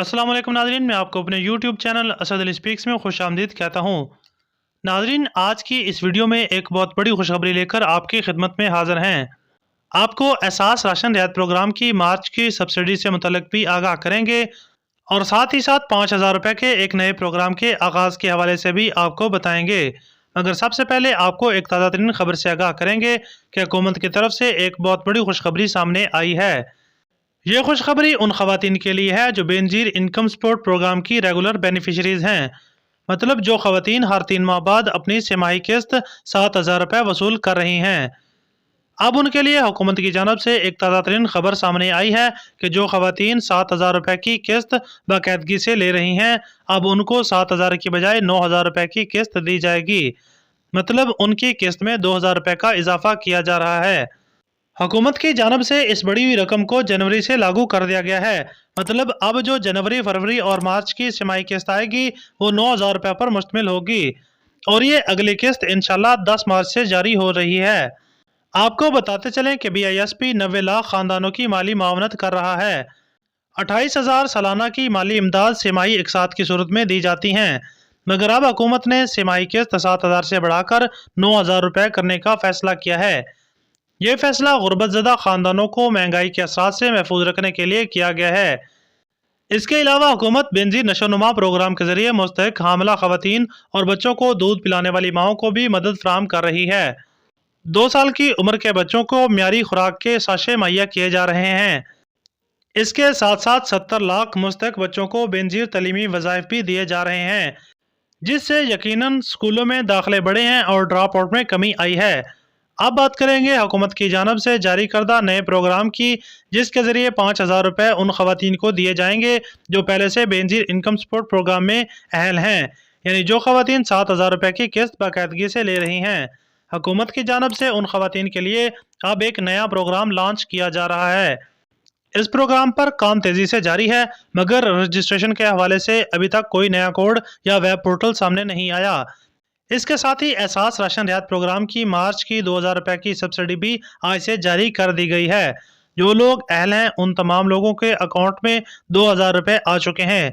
अस्सलाम वालेकुम नाज़रीन, मैं आपको अपने YouTube channel Asad Ali speaks में खुश आमदीद कहता हूँ। नाज़रीन, आज की इस वीडियो में एक बहुत बड़ी खुशखबरी लेकर आपकी खिदमत में हाज़िर हैं। आपको एहसास राशन रियायत प्रोग्राम की मार्च की सब्सिडी से मुतल्लिक भी आगाह करेंगे और साथ ही साथ 5,000 रुपये के एक नए प्रोग्राम के आगाज़ के हवाले से भी आपको बताएंगे। मगर सबसे पहले आपको एक ताज़ा तरीन खबर से आगाह करेंगे कि हुकूमत की तरफ से एक बहुत बड़ी खुशखबरी सामने आई है। ये खुशखबरी उन खवातीन के लिए है जो बेनजीर इनकम सपोर्ट प्रोग्राम की रेगुलर बेनिफिशरीज हैं। मतलब जो खवातीन हर 3 माह बाद अपनी तिमाही किस्त 7,000 रुपये वसूल कर रही हैं। अब उनके लिए हुकूमत की जानब से एक ताज़ा तरीन खबर सामने आई है कि जो खवातीन 7,000 रुपये की किस्त बाकायदगी से ले रही हैं, अब उनको 7,000 की बजाय 9,000 रुपये की किस्त दी जाएगी। मतलब उनकी किस्त में 2,000 रुपये का इजाफा किया जा रहा है। हुकूमत की जानब से इस बड़ी हुई रकम को जनवरी से लागू कर दिया गया है। मतलब अब जो जनवरी, फरवरी और मार्च की तिमाही किस्त आएगी वो 9,000 रुपये पर मुश्तमिल होगी और ये अगली किस्त इंशाल्लाह 10 मार्च से जारी हो रही है। आपको बताते चलें कि BISP 90 लाख खानदानों की माली मावनत कर रहा है। 28,000 सालाना की माली इमदाद तिमाही इकसात की सूरत में दी जाती हैं। मगर अब हुकूमत ने तिमाही किस्त 7,000 से बढ़ाकर 9,000 रुपये करने का फैसला किया है। ये फैसला गुर्बतज़दा खानदानों को महंगाई के असरात से महफूज रखने के लिए किया गया है। इसके अलावा हुकूमत बेनजीर नशोनुमा प्रोग्राम के जरिए मुस्तहिक हामला खवातीन और बच्चों को दूध पिलाने वाली माओं को भी मदद फराहम कर रही है। 2 साल की उम्र के बच्चों को म्यारी खुराक के साशे मुहैया किए जा रहे हैं। इसके साथ साथ 70 लाख मुस्तहिक बच्चों को बेनजीर तलीमी वज़ाइफ भी दिए जा रहे हैं, जिससे यकीनन स्कूलों में दाखिले बढ़े हैं और ड्रॉप आउट में कमी आई है। अब बात करेंगे हुकूमत की जानब से जारी करदा नए प्रोग्राम की, जिसके ज़रिए 5,000 रुपये उन खवातीन को दिए जाएंगे जो पहले से बेनजीर इनकम सपोर्ट प्रोग्राम में अहल हैं। यानी जो खवातीन 7,000 रुपये की किस्त बाकायदगी से ले रही हैं। हुकूमत की जानब से उन खवातीन के लिए अब एक नया प्रोग्राम लॉन्च किया जा रहा है। इस प्रोग्राम पर काम तेज़ी से जारी है, मगर रजिस्ट्रेशन के हवाले से अभी तक कोई नया कोड या वेब पोर्टल सामने नहीं आया। इसके साथ ही एहसास राशन रियायत प्रोग्राम की मार्च की 2,000 रुपये की सब्सिडी भी आज से जारी कर दी गई है। जो लोग अहल हैं उन तमाम लोगों के अकाउंट में 2,000 रुपये आ चुके हैं।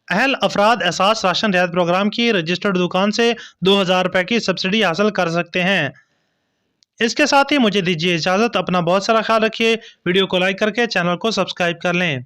अहल अफराद एहसास राशन रियायत प्रोग्राम की रजिस्टर्ड दुकान से 2,000 रुपये की सब्सिडी हासिल कर सकते हैं। इसके साथ ही मुझे दीजिए इजाज़त। अपना बहुत सारा ख्याल रखिए। वीडियो को लाइक करके चैनल को सब्सक्राइब कर लें।